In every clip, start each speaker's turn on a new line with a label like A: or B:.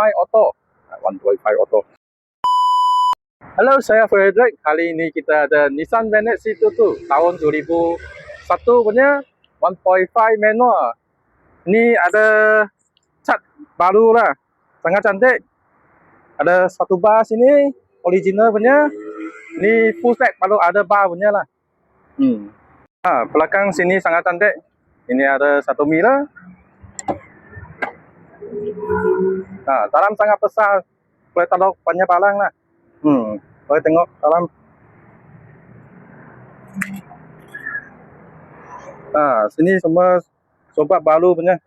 A: Auto. 125 Auto. Halo, saya Frederick. Kali ini kita ada Nissan Vanette C22 tahun 2001 punya 1.5 manual. Ini ada cat baru lah, sangat cantik. Ada satu bar sini, original punya. Ini full stack, baru ada bar punya lah. Belakang sini sangat cantik. Ini ada satu mirror. Dalam sangat besar, boleh taruh banyak barang lah. Boleh tengok dalam. Sini semua sobat baru punya.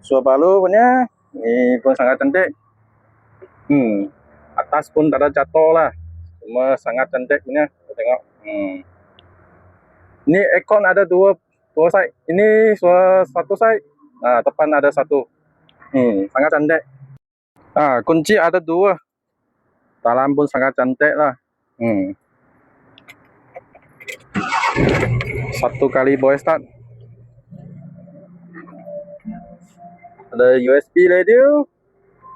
A: Sobat baru punya. Ini pun sangat cantik. Atas pun tak ada jatuh lah. Semua sangat cantik punya. Tengok. Ini aircon ada dua side. Ini satu side. Depan ada satu. Sangat cantik. Kunci ada dua. Dalam pun sangat cantik lah. Satu kali boleh start. Ada USB radio,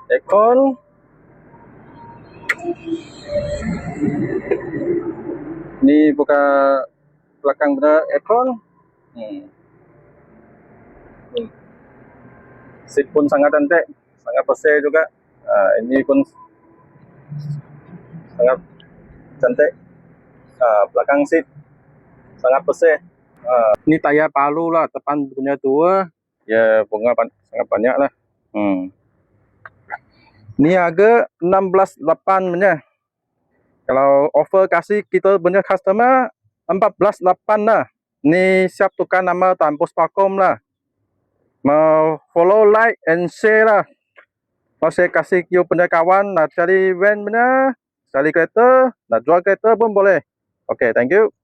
A: aircon. Ini buka belakang benar aircon. Seat pun sangat cantik, sangat bersih juga. Ini pun sangat cantik. Belakang seat sangat bersih. Ini tayar baru lah, depan punya dua. Ya, bunga sangat banyak lah. Ini harga 16.800 punya. Kalau offer kasih kita punya customer 14.800 lah. Ini siap tukar nama tanpa Sparkom lah. Mau follow, like and share lah. Mau saya kasih you punya kawan nak cari van punya, cari kereta, nak jual kereta pun boleh. Okay, thank you.